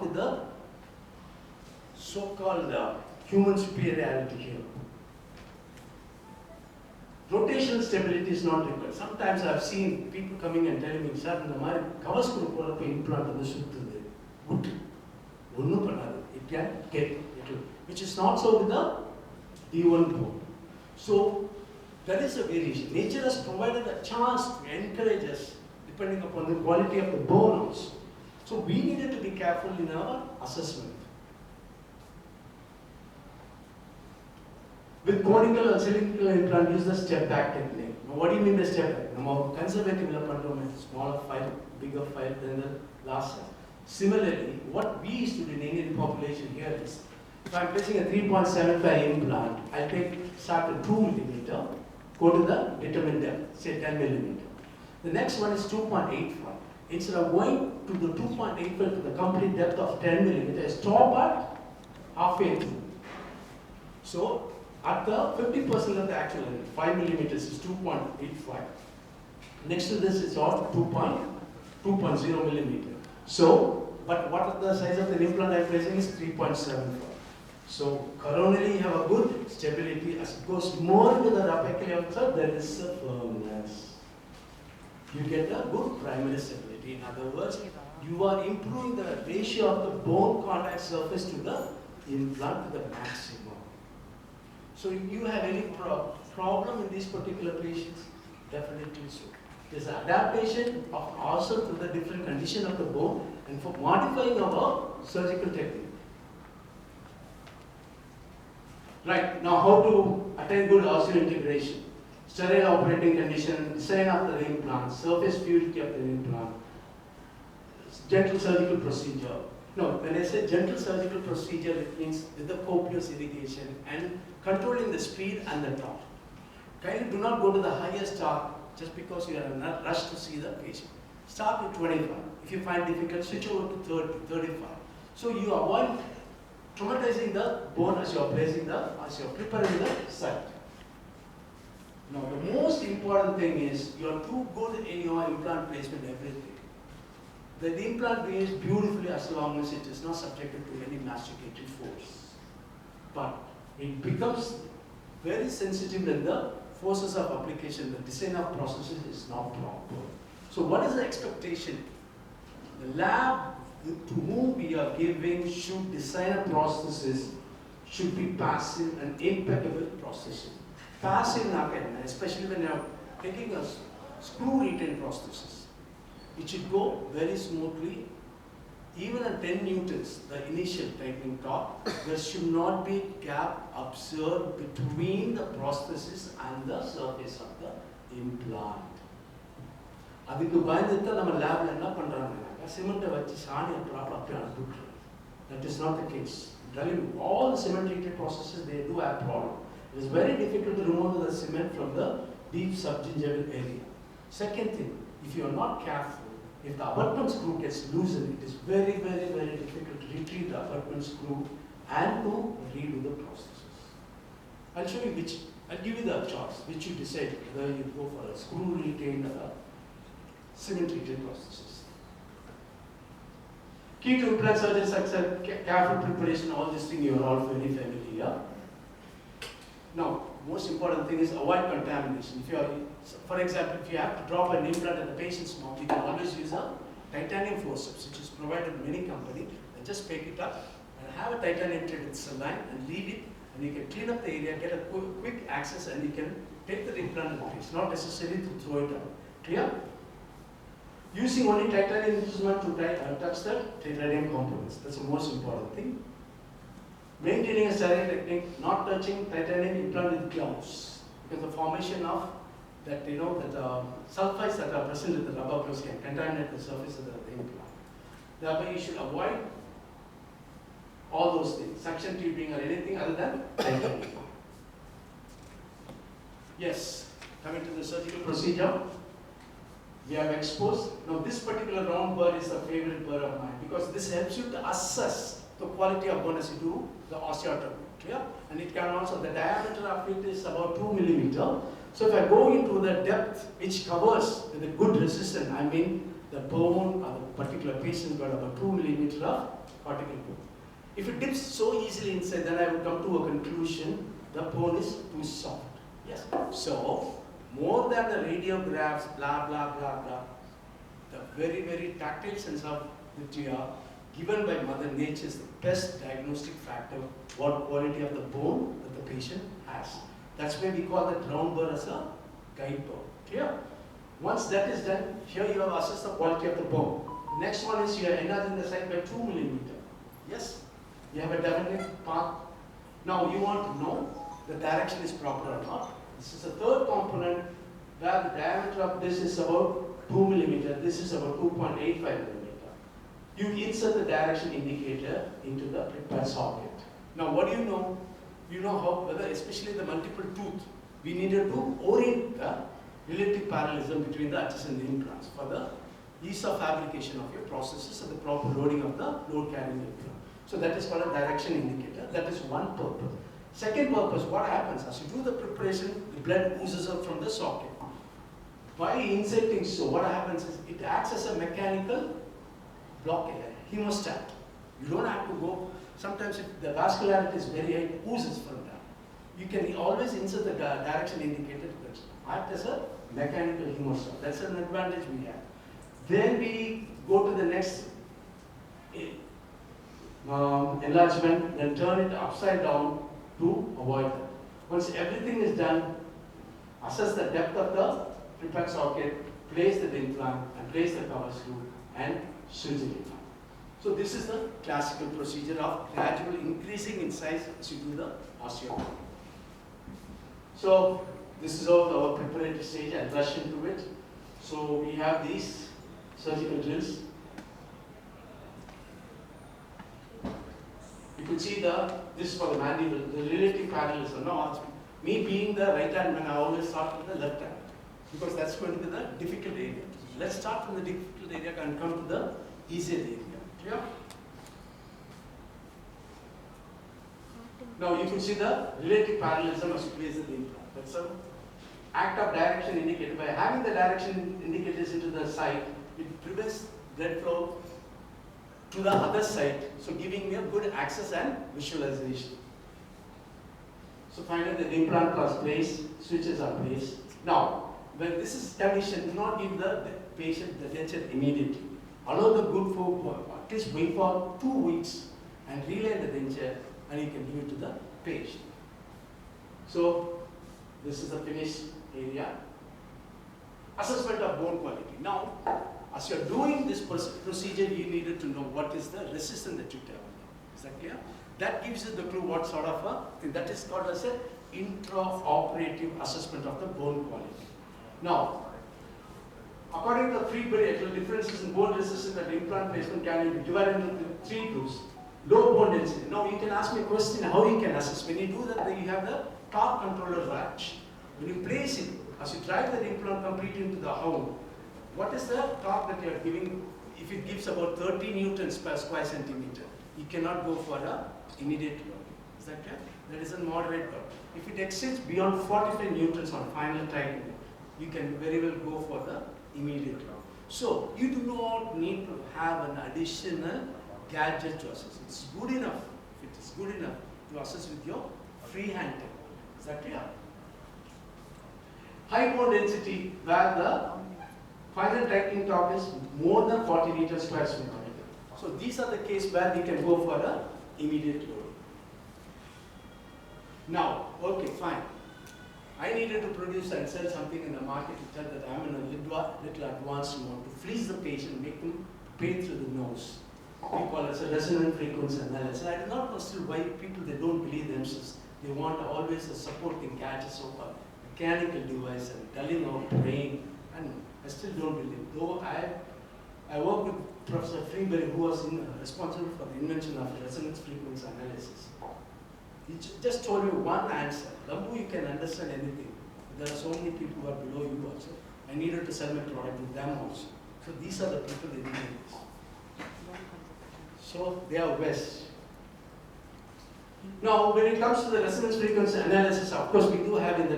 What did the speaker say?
with the so-called human superiority here. Rotational stability is not required. Sometimes I've seen people coming and telling me, sir, in the mari covers implant on the sutthudu. Good. Onnu pannadu. It can get it, which is not so with the D1 bone. So there is a variation. Nature has provided a chance to encourage us depending upon the quality of the bone also. So we needed to be careful in our assessment. With conical or cylindrical implant, use the step back technique. Now, what do you mean by step back? Now, conservative smaller file, bigger file than the last size. Similarly, what we used to do in the Indian population here is, if I'm placing a 3.75 implant, I'll start at 2 millimeter, go to the determined depth, say 10 millimeter. The next one is 2.85. Instead of going to the 2.85 to the complete depth of 10 millimeter, I stop at halfway through. So, at the 50% of the actual length, 5 millimeters is 2.85. Next to this is all 2.0 millimeter. So, but what are the size of the implant I'm placing is 3.75. So, coronally you have a good stability. As it goes more into the trapecular, there is a firmness. You get a good primary stability. In other words, you are improving the ratio of the bone contact surface to the implant to the maximum. So if you have any problem in these particular patients, definitely so. There's an adaptation of also to the different condition of the bone and for modifying our surgical technique. Right, now how to attain good osseointegration. Sterile operating condition, design of the implant, surface fluidity of the implant, gentle surgical procedure. No, when I say gentle surgical procedure, it means with the copious irrigation and controlling the speed and the torque. Kindly do not go to the highest torque just because you are in a rush to see the patient. Start with 25. If you find difficult, switch over to 30, 35. So you avoid traumatizing the bone as you are preparing the site. Now the most important thing is you are too good in your implant placement, everything. The implant behaves beautifully as long as it is not subjected to any masticating force. But it becomes very sensitive when the forces of application, the design of processes is not proper. So what is the expectation? The lab to whom we are giving should design a processes should be passive and impeccable processes. Passive, especially when you are taking a screw retain prosthesis. It should go very smoothly. Even at 10 newtons, the initial tightening torque, there should not be gap observed between the prosthesis and the surface of the implant. அதுக்கு பயந்துட்டு நம்ம லேப்ல என்ன பண்றாங்கன்னா சிமெண்ட்டை வச்சு சாணியை ப்ராப்பரா அப்படியே அனுப்பிவிட்டுறாங்க. That is not the case. I'm telling you, all the cement treated processes, they do have problem. It is very difficult to remove the cement from the deep subgingival area. Second thing, if you are not careful, if the abutment screw gets loosened, it is very, very, very difficult to retrieve the abutment screw and to redo the processes. I'll show you which, I'll give you the choice, which you decide whether you go for a screw retained or cement treated processes. Key to implant surgery success, careful preparation, all this thing you are all very familiar. Now, most important thing is avoid contamination. If you are, for example, if you have to drop an implant in the patient's mouth, you can always use a titanium forceps, which is provided by many companies, and just pick it up and have a titanium tray with saline and leave it, and you can clean up the area, get a quick access, and you can take the implant in place. Not necessary to throw it out. Clear? Using only titanium instrument to touch the titanium components. That's the most important thing. Maintaining a sterile technique, not touching titanium implant with gloves, because the formation of that, that sulfides that are present in the rubber gloves can contaminate the surface of the implant. Therefore, you should avoid all those things, suction tubing or anything other than titanium. Yes, coming to the surgical procedure, we have exposed. Now, this particular round burr is a favorite burr of mine because this helps you to assess the quality of bone as you do the osteotomy. Yeah? And it can also, the diameter of it is about 2 millimeter. So if I go into the depth which covers with a good resistance, I mean the bone or the particular patient got about 2 millimeters of cortical bone. If it dips so easily inside, then I would come to a conclusion, the bone is too soft. Yes. So, more than the radiographs, blah, blah, blah, blah, the very, very tactile sense of that you are given by Mother Nature is the best diagnostic factor what quality of the bone that the patient has. That's why we call the ground bone as a guide bone. Clear? Once that is done, here you have assessed the quality of the bone. Next one is you are enlarging the site by 2 millimeters. Yes? You have a definite path. Now you want to know the direction is proper or not. This is the third component where the diameter of this is about 2 millimeters. This is about 2.85 millimeters. You insert the direction indicator into the prepared socket. Now what do you know? You know how, whether especially the multiple tooth, we needed to orient the relative parallelism between the adjacent implants for the ease of fabrication of your processes and the proper loading of the load carrying implant. So that is called a direction indicator. That is one purpose. Second purpose, what happens as you do the preparation, the blood oozes out from the socket. By inserting so, what happens is it acts as a mechanical blockade, hemostat. You don't have to go, sometimes if the vascularity is very high, it oozes from that. You can always insert the direction indicator to act as a mechanical hemostat. That's an advantage we have. Then we go to the next enlargement, then turn it upside down to avoid that. Once everything is done, assess the depth of the prepared socket, place the implant, and place the cover screw, and switch the implant. So this is the classical procedure of gradually increasing in size as you do the osteotomy. So this is all our preparatory stage. I'll rush into it. So we have these surgical drills. You can see this is for the mandible, the relative parallelism. Now, me being the right hand man, I always start with the left hand because that's going to be the difficult area. Let's start from the difficult area and come to the easier area. Clear? Now you can see the relative parallelism as you place the implant. That's an act of direction indicator. By having the direction indicators into the site, it prevents blood flow to the other side, so giving me a good access and visualization. So finally the implant was placed, switches are placed. Now, when this is conditioned, do not give the patient the denture immediately. Allow the good for at least wait for 2 weeks and relay the denture and you can give it to the patient. So this is the finished area. Assessment of bone quality. Now, as you are doing this procedure, you needed to know what is the resistance that you develop. Is that clear? That gives you the clue what sort of a thing. That is called as an intraoperative assessment of the bone quality. Now, according to the Friedberg differences in bone resistance and implant placement can be divided into 3 groups. Low bone density. Now you can ask me a question how you can assess. When you do that, then you have the torque controller ratch. When you place it, as you drive the implant completely into the hound, what is the torque that you are giving? If it gives about 30 newtons per square centimeter, you cannot go for an immediate load. Is that clear? That is a moderate torque. If it exceeds beyond 45 newtons on final tightening, you can very well go for the immediate load. So you do not need to have an additional gadget to assess. It's good enough. If it is good enough to assess with your free hand technique. Is that clear? High bone density, where the final tightening torque is more than 40 meters per square centimeter. So these are the cases where we can go for an immediate load. Now, okay, fine. I needed to produce and sell something in the market to tell that I'm in a little advanced mode to fleece the patient, make them pay through the nose. We call it a resonant frequency analysis. I do not know still why people, they don't believe themselves. They want always a supporting gadget, so-called mechanical device and dulling of brain, and I still don't believe. Though I work with Professor Friedberg, who was responsible for the invention of resonance frequency analysis. He just told me one answer. Lambu, you can understand anything. There are so many people who are below you also. I needed to sell my product to them also. So these are the people they need this. So they are West. Now, when it comes to the resonance frequency analysis, of course, we do have in the